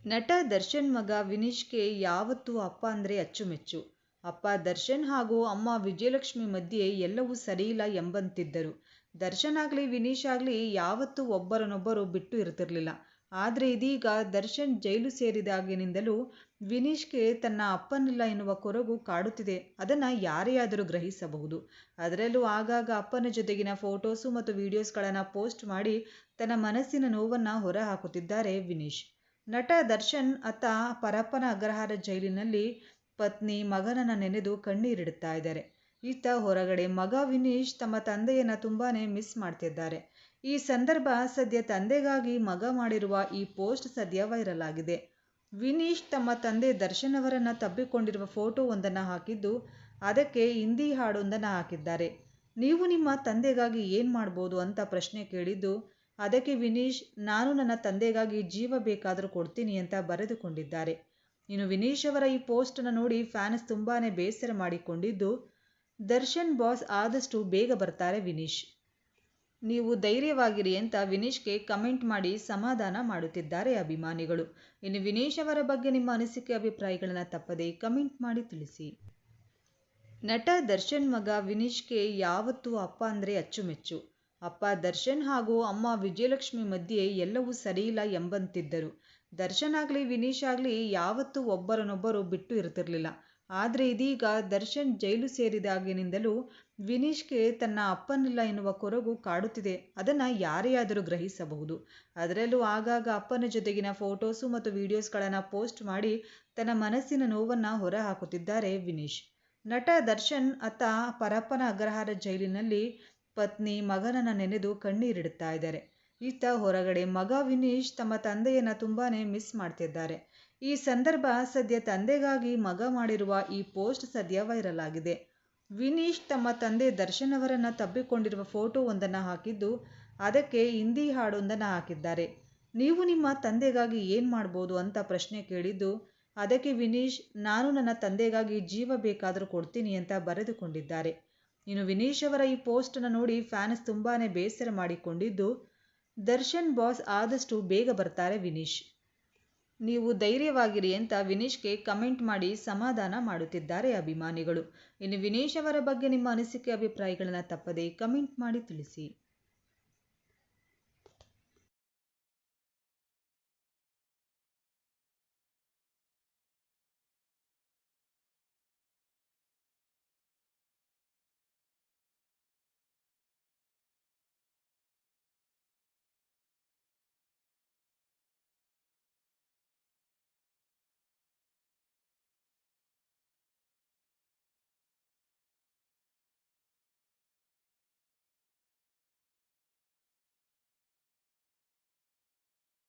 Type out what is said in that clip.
ನಟ ದರ್ಶನ್ ಮಗ ವಿನೀಶ್ಗೆ ಯಾವತ್ತೂ ಅಪ್ಪ ಅಂದರೆ ಅಚ್ಚುಮೆಚ್ಚು. ಅಪ್ಪ ದರ್ಶನ್ ಹಾಗೂ ಅಮ್ಮ ವಿಜಯಲಕ್ಷ್ಮಿ ಮಧ್ಯೆ ಎಲ್ಲವೂ ಸರಿಯಿಲ್ಲ ಎಂಬಂತಿದ್ದರು. ದರ್ಶನ್ ಆಗಲಿ ವಿನೀಶ್ ಆಗಲಿ ಯಾವತ್ತೂ ಒಬ್ಬರನ್ನೊಬ್ಬರು ಬಿಟ್ಟು ಇರ್ತಿರ್ಲಿಲ್ಲ. ಆದರೆ ಇದೀಗ ದರ್ಶನ್ ಜೈಲು ಸೇರಿದಾಗಿನಿಂದಲೂ ವಿನೀಶ್ಗೆ ತನ್ನ ಅಪ್ಪನಿಲ್ಲ ಎನ್ನುವ ಕೊರಗು ಕಾಡುತ್ತಿದೆ. ಅದನ್ನು ಯಾರೇ ಆದರೂ ಗ್ರಹಿಸಬಹುದು. ಅದರಲ್ಲೂ ಆಗಾಗ ಅಪ್ಪನ ಜೊತೆಗಿನ ಫೋಟೋಸು ಮತ್ತು ವಿಡಿಯೋಸ್ಗಳನ್ನು ಪೋಸ್ಟ್ ಮಾಡಿ ತನ್ನ ಮನಸ್ಸಿನ ನೋವನ್ನು ಹೊರಹಾಕುತ್ತಿದ್ದಾರೆ ವಿನೀಶ್. ನಟ ದರ್ಶನ್ ಅತ್ತ ಪರಪ್ಪನ ಅಗ್ರಹಾರ ಜೈಲಿನಲ್ಲಿ ಪತ್ನಿ ಮಗನನ್ನು ನೆನೆದು ಕಣ್ಣೀರಿಡುತ್ತಾ ಇದ್ದಾರೆ. ಇತ್ತ ಹೊರಗಡೆ ಮಗ ವಿನೀಶ್ ತಮ್ಮ ತಂದೆಯನ್ನು ತುಂಬಾನೇ ಮಿಸ್ ಮಾಡ್ತಿದ್ದಾರೆ. ಈ ಸಂದರ್ಭ ಸದ್ಯ ತಂದೆಗಾಗಿ ಮಗ ಮಾಡಿರುವ ಈ ಪೋಸ್ಟ್ ಸದ್ಯ ವೈರಲ್ ಆಗಿದೆ. ವಿನೀಶ್ ತಮ್ಮ ತಂದೆ ದರ್ಶನ್ ಅವರನ್ನು ತಬ್ಬಿಕೊಂಡಿರುವ ಫೋಟೋ ಒಂದನ್ನು ಹಾಕಿದ್ದು, ಅದಕ್ಕೆ ಹಿಂದಿ ಹಾಡೊಂದನ್ನು ಹಾಕಿದ್ದಾರೆ. ನೀವು ನಿಮ್ಮ ತಂದೆಗಾಗಿ ಏನು ಮಾಡ್ಬೋದು ಅಂತ ಪ್ರಶ್ನೆ ಕೇಳಿದ್ದು, ಅದಕ್ಕೆ ವಿನೀಶ್ ನಾನು ನನ್ನ ತಂದೆಗಾಗಿ ಜೀವ ಬೇಕಾದರೂ ಕೊಡ್ತೀನಿ ಅಂತ ಬರೆದುಕೊಂಡಿದ್ದಾರೆ. ಇನ್ನು ವಿನೀಶ್ ಅವರ ಈ ಪೋಸ್ಟನ್ನು ನೋಡಿ ಫ್ಯಾನ್ಸ್ ತುಂಬಾನೇ ಬೇಸರ ಮಾಡಿಕೊಂಡಿದ್ದು, ದರ್ಶನ್ ಬಾಸ್ ಆದಷ್ಟು ಬೇಗ ಬರ್ತಾರೆ ವಿನೀಶ್, ನೀವು ಧೈರ್ಯವಾಗಿರಿ ಅಂತ ವಿನೀಶ್ಗೆ ಕಮೆಂಟ್ ಮಾಡಿ ಸಮಾಧಾನ ಮಾಡುತ್ತಿದ್ದಾರೆ ಅಭಿಮಾನಿಗಳು. ಇನ್ನು ವಿನೀಶ್ ಅವರ ಬಗ್ಗೆ ನಿಮ್ಮ ಅನಿಸಿಕೆ ಅಭಿಪ್ರಾಯಗಳನ್ನು ತಪ್ಪದೇ ಕಮೆಂಟ್ ಮಾಡಿ ತಿಳಿಸಿ. ನಟ ದರ್ಶನ್ ಮಗ ವಿನೀಶ್ಗೆ ಯಾವತ್ತೂ ಅಪ್ಪ ಅಂದರೆ ಅಚ್ಚುಮೆಚ್ಚು. ಅಪ್ಪ ದರ್ಶನ್ ಹಾಗೂ ಅಮ್ಮ ವಿಜಯಲಕ್ಷ್ಮಿ ಮಧ್ಯೆ ಎಲ್ಲವೂ ಸರಿಯಿಲ್ಲ ಎಂಬಂತಿದ್ದರು. ದರ್ಶನ್ ಆಗಲಿ ವಿನೀಶ್ ಆಗಲಿ ಯಾವತ್ತೂ ಒಬ್ಬರನ್ನೊಬ್ಬರು ಬಿಟ್ಟು ಇರ್ತಿರ್ಲಿಲ್ಲ. ಆದರೆ ಇದೀಗ ದರ್ಶನ್ ಜೈಲು ಸೇರಿದಾಗಿನಿಂದಲೂ ವಿನೀಶ್ಗೆ ತನ್ನ ಅಪ್ಪನಿಲ್ಲ ಎನ್ನುವ ಕೊರಗು ಕಾಡುತ್ತಿದೆ. ಅದನ್ನು ಯಾರೇ ಆದರೂ ಗ್ರಹಿಸಬಹುದು. ಅದರಲ್ಲೂ ಆಗಾಗ ಅಪ್ಪನ ಜೊತೆಗಿನ ಫೋಟೋಸು ಮತ್ತು ವಿಡಿಯೋಸ್ಗಳನ್ನು ಪೋಸ್ಟ್ ಮಾಡಿ ತನ್ನ ಮನಸ್ಸಿನ ನೋವನ್ನು ಹೊರಹಾಕುತ್ತಿದ್ದಾರೆ ವಿನೀಶ್. ನಟ ದರ್ಶನ್ ಅತ್ತ ಪರಪ್ಪನ ಅಗ್ರಹಾರ ಜೈಲಿನಲ್ಲಿ ಪತ್ನಿ ಮಗನನ್ನು ನೆನೆದು ಕಣ್ಣೀರಿಡುತ್ತಾ ಇದ್ದಾರೆ. ಇತ್ತ ಹೊರಗಡೆ ಮಗ ವಿನೀಶ್ ತಮ್ಮ ತಂದೆಯನ್ನು ತುಂಬಾನೇ ಮಿಸ್ ಮಾಡ್ತಿದ್ದಾರೆ. ಈ ಸಂದರ್ಭ ಸದ್ಯ ತಂದೆಗಾಗಿ ಮಗ ಮಾಡಿರುವ ಈ ಪೋಸ್ಟ್ ಸದ್ಯ ವೈರಲ್ ಆಗಿದೆ. ವಿನೀಶ್ ತಮ್ಮ ತಂದೆ ದರ್ಶನ್ ಅವರನ್ನು ತಬ್ಬಿಕೊಂಡಿರುವ ಫೋಟೋ ಒಂದನ್ನು ಹಾಕಿದ್ದು, ಅದಕ್ಕೆ ಹಿಂದಿ ಹಾಡೊಂದನ್ನು ಹಾಕಿದ್ದಾರೆ. ನೀವು ನಿಮ್ಮ ತಂದೆಗಾಗಿ ಏನು ಮಾಡ್ಬೋದು ಅಂತ ಪ್ರಶ್ನೆ ಕೇಳಿದ್ದು, ಅದಕ್ಕೆ ವಿನೀಶ್ ನಾನು ನನ್ನ ತಂದೆಗಾಗಿ ಜೀವ ಬೇಕಾದರೂ ಕೊಡ್ತೀನಿ ಅಂತ ಬರೆದುಕೊಂಡಿದ್ದಾರೆ. ಇನ್ನು ವಿನೀಶ್ ಅವರ ಈ ಪೋಸ್ಟನ್ನು ನೋಡಿ ಫ್ಯಾನ್ಸ್ ತುಂಬಾನೇ ಬೇಸರ ಮಾಡಿಕೊಂಡಿದ್ದು, ದರ್ಶನ್ ಬಾಸ್ ಆದಷ್ಟು ಬೇಗ ಬರ್ತಾರೆ ವಿನೀಶ್, ನೀವು ಧೈರ್ಯವಾಗಿರಿ ಅಂತ ವಿನೀಶ್ಗೆ ಕಮೆಂಟ್ ಮಾಡಿ ಸಮಾಧಾನ ಮಾಡುತ್ತಿದ್ದಾರೆ ಅಭಿಮಾನಿಗಳು. ಇನ್ನು ವಿನೀಶ್ ಅವರ ಬಗ್ಗೆ ನಿಮ್ಮ ಅನಿಸಿಕೆ ಅಭಿಪ್ರಾಯಗಳನ್ನು ತಪ್ಪದೇ ಕಮೆಂಟ್ ಮಾಡಿ ತಿಳಿಸಿ.